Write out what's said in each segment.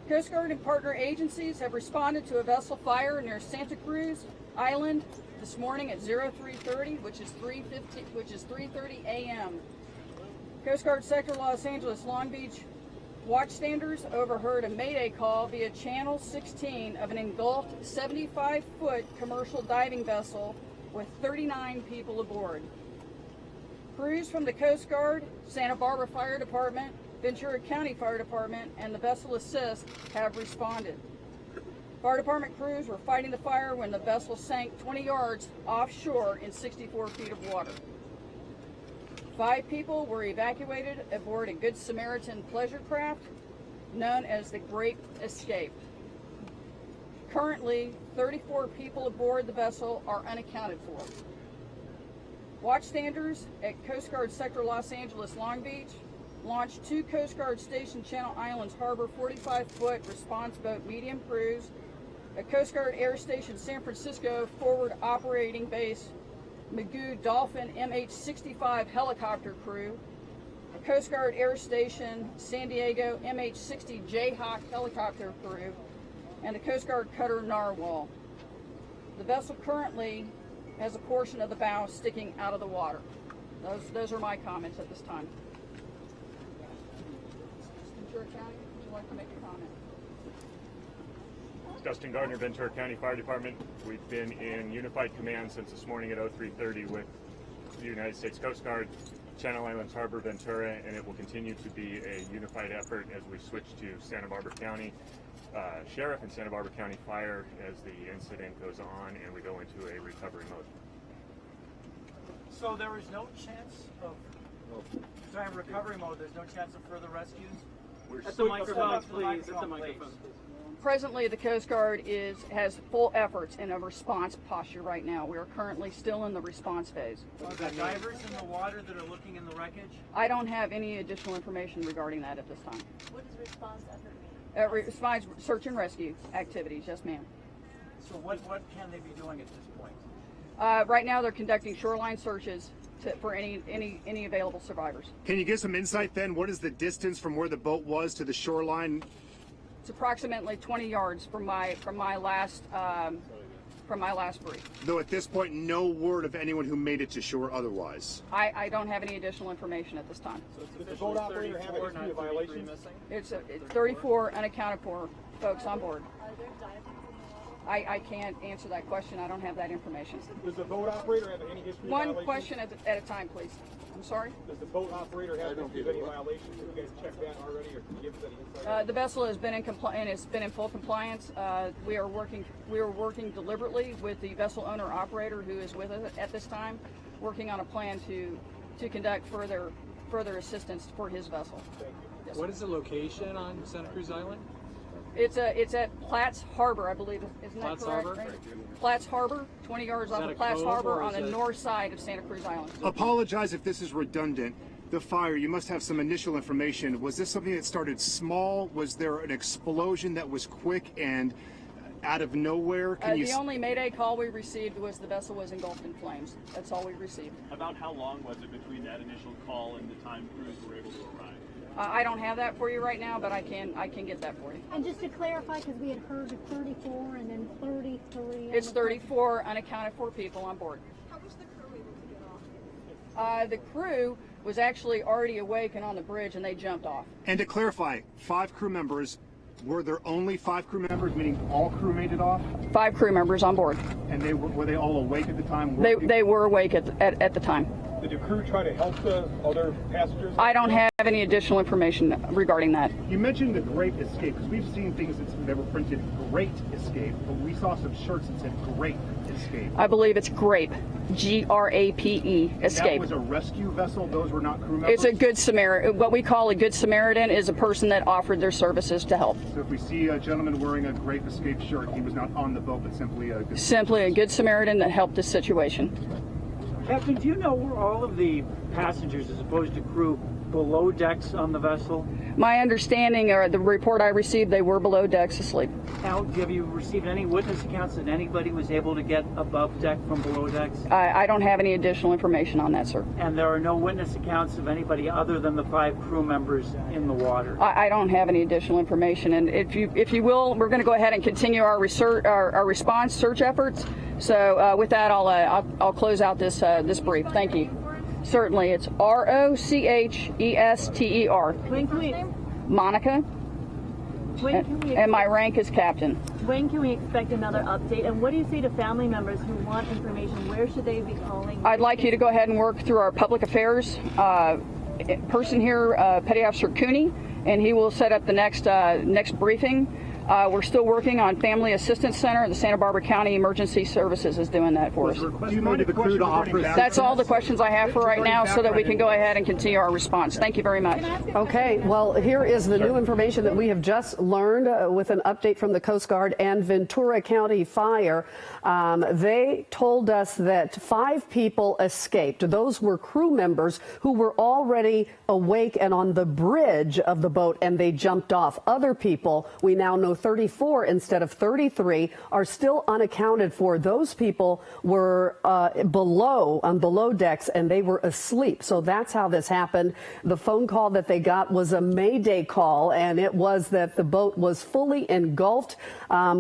Coast Guard and partner agencies have responded to a vessel fire near Santa Cruz Island this morning at 0330, which is 3:30 a.m. Coast Guard Sector Los Angeles Long Beach watchstanders overheard a mayday call via Channel 16 of an engulfed 75-foot commercial diving vessel with 39 people aboard. Crews from the Coast Guard, Santa Barbara Fire Department, Ventura County Fire Department, and the Vessel Assist have responded. Fire department crews were fighting the fire when the vessel sank 20 yards offshore in 64 feet of water. 5 people were evacuated aboard a Good Samaritan pleasure craft known as the Great Escape. Currently, 34 people aboard the vessel are unaccounted for. Watchstanders at Coast Guard Sector Los Angeles Long Beach launched 2 Coast Guard Station Channel Islands Harbor 45-foot response boat medium crews, a Coast Guard Air Station San Francisco Forward Operating Base Magoo Dolphin MH-65 helicopter crew, a Coast Guard Air Station San Diego MH-60 Jayhawk helicopter crew, and a Coast Guard cutter Narwhal. The vessel currently has a portion of the bow sticking out of the water. Those are my comments at this time. Ventura County, would you like to make a comment? Dustin Gardner, Ventura County Fire Department. We've been in unified command since this morning at 0330 with the United States Coast Guard, Channel Islands Harbor, Ventura, and it will continue to be a unified effort as we switch to Santa Barbara County Sheriff and Santa Barbara County Fire as the incident goes on and we go into a recovery mode. So there is no chance of during recovery mode. There's no chance of further rescues. At the microphone, please. At the microphone, please. Presently, the Coast Guard has full efforts in a response posture right now. We are currently still in the response phase. Are there divers in the water that are looking in the wreckage? I don't have any additional information regarding that at this time. What does response effort mean? Response search and rescue activities, yes ma'am. So what can they be doing at this point? Right now they're conducting shoreline searches for any available survivors. Can you give some insight then? What is the distance from where the boat was to the shoreline? It's approximately 20 yards from my last brief. Though at this point, no word of anyone who made it to shore otherwise. I don't have any additional information at this time. So does the boat operator have a history of violations? It's 34 unaccounted for folks on board. Are there divers in the water? I can't answer that question. I don't have that information. Does the boat operator have any history of One violations? question at a time, please. I'm sorry? Does the boat operator have any violations? Have you guys checked that already, or can you give us any insight? The vessel has been in full compliance. We are working deliberately with the vessel owner operator who is with us at this time, working on a plan to conduct further assistance for his vessel. Thank you. Yes, What is the location on Santa Cruz Island? it's at Platts Harbor, I believe. Isn't that Platts correct? Harbor? Right? Platts Harbor, 20 yards off that of a Platts cove, Harbor or on is the it- north side of Santa Cruz Island. Apologize if this is redundant. The fire, you must have some initial information. Was this something that started small? Was there an explosion that was quick and out of nowhere? The only mayday call we received was the vessel was engulfed in flames. That's all we received. About how long was it between that initial call and the time crews were able to arrive? I don't have that for you right now, but I can get that for you. And just to clarify, because we had heard of 34 and then 33. It's 34 unaccounted for people on board. How was the crew able to get off? The crew was actually already awake and on the bridge, and they jumped off. And to clarify, 5 crew members. Were there only 5 crew members, meaning all crew made it off? 5 crew members on board. And were they all awake at the time? They were awake at the time. Did the crew try to help the other passengers? I don't have any additional information regarding that. You mentioned the Great Escape, because we've seen things that were printed Great Escape, but we saw some shirts that said Great Escape. I believe it's GRAPE, GRAPE, That escape. was a rescue vessel? Those were not crew members? It's a good Samaritan. What we call a good Samaritan is a person that offered their services to help. So if we see a gentleman wearing a Great Escape shirt, he was not on the boat, but simply a good... Simply a good Samaritan that helped this situation. Captain, do you know where all of the passengers, as opposed to crew, below decks on the vessel? My understanding, or the report I received, they were below decks asleep. Al, have you received any witness accounts that anybody was able to get above deck from below decks? I don't have any additional information on that, sir. And there are no witness accounts of anybody other than the 5 crew members in the water? I don't have any additional information, and if you will, we're going to go ahead and continue our research, our response search efforts. So with that, I'll close out this brief. Thank you. Certainly, it's ROCHESTER. When can we, Monica, and my rank is captain. when can we expect another update? And what do you say to family members who want information? Where should they be calling? I'd like you to go ahead and work through our public affairs person here, Petty Officer Cooney, and he will set up the next briefing. We're still working on Family Assistance Center. The Santa Barbara County Emergency Services is doing that for us. Do you mind the crew to offer? That's all the questions I have for right now, so that we can go ahead and continue our response. Thank you very much. Okay, well, here is the new information that we have just learned with an update from the Coast Guard and Ventura County Fire. They told us that 5 people escaped. Those were crew members who were already awake and on the bridge of the boat, and they jumped off. Other people, we now know 34 instead of 33, are still unaccounted for. Those people were on below decks, and they were asleep. So that's how this happened. The phone call that they got was a Mayday call, and it was that the boat was fully engulfed.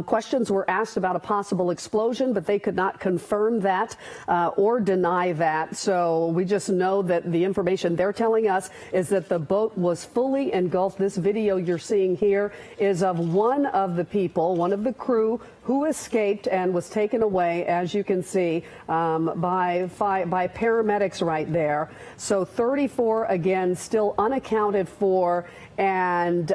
Questions were asked about a possible explosion, but they could not confirm that or deny that. So we just know that the information they're telling us is that the boat was fully engulfed. This video you're seeing here is of one of the people, one of the crew, who escaped and was taken away, as you can see, by paramedics right there. So 34, again, still unaccounted for. And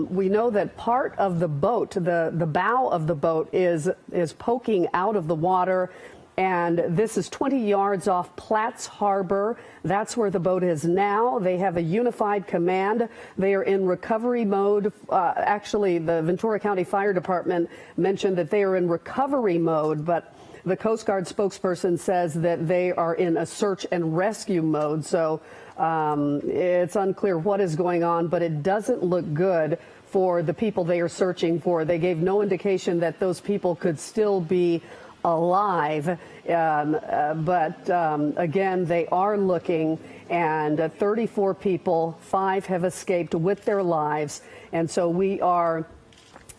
we know that part of the boat, the bow of the boat, is poking out of the water. And this is 20 yards off Platts Harbor. That's where the boat is now. They have a unified command. They are in recovery mode. Actually, the Ventura County Fire Department mentioned that they are in recovery mode, but the Coast Guard spokesperson says that they are in a search and rescue mode. So it's unclear what is going on, but it doesn't look good for the people they are searching for. They gave no indication that those people could still be alive, but again, they are looking, and 34 people, 5 have escaped with their lives, and so we are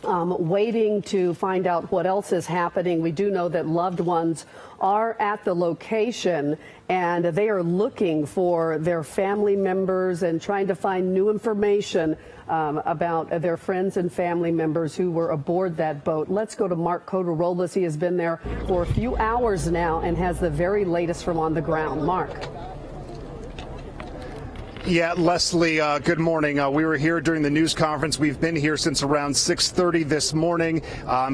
waiting to find out what else is happening. We do know that loved ones are at the location, and they are looking for their family members and trying to find new information about their friends and family members who were aboard that boat. Let's go to Mark Cotarolas. He has been there for a few hours now and has the very latest from on the ground. Mark. Yeah, Leslie, good morning. We were here during the news conference. We've been here since around 6:30 this morning.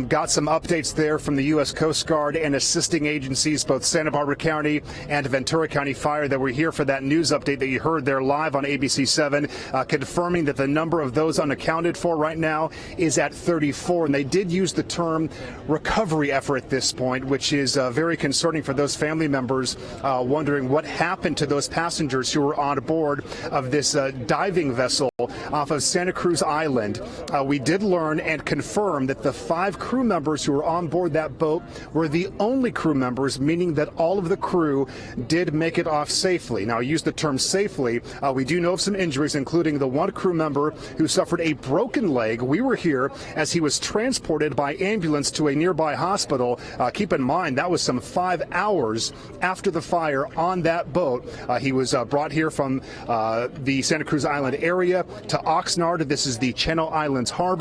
Got some updates there from the U.S. Coast Guard and assisting agencies, both Santa Barbara County and Ventura County Fire, that were here for that news update that you heard there live on ABC7, confirming that the number of those unaccounted for right now is at 34. And they did use the term recovery effort at this point, which is very concerning for those family members wondering what happened to those passengers who were on board of this diving vessel off of Santa Cruz Island. We did learn and confirm that the 5 crew members who were on board that boat were the only crew members, meaning that all of the crew did make it off safely. Now, I use the term safely. We do know of some injuries, including the one crew member who suffered a broken leg. We were here as he was transported by ambulance to a nearby hospital. Keep in mind, that was some 5 hours after the fire on that boat. He was brought here from the Santa Cruz Island area to Oxnard. This is the Channel Islands Harbor.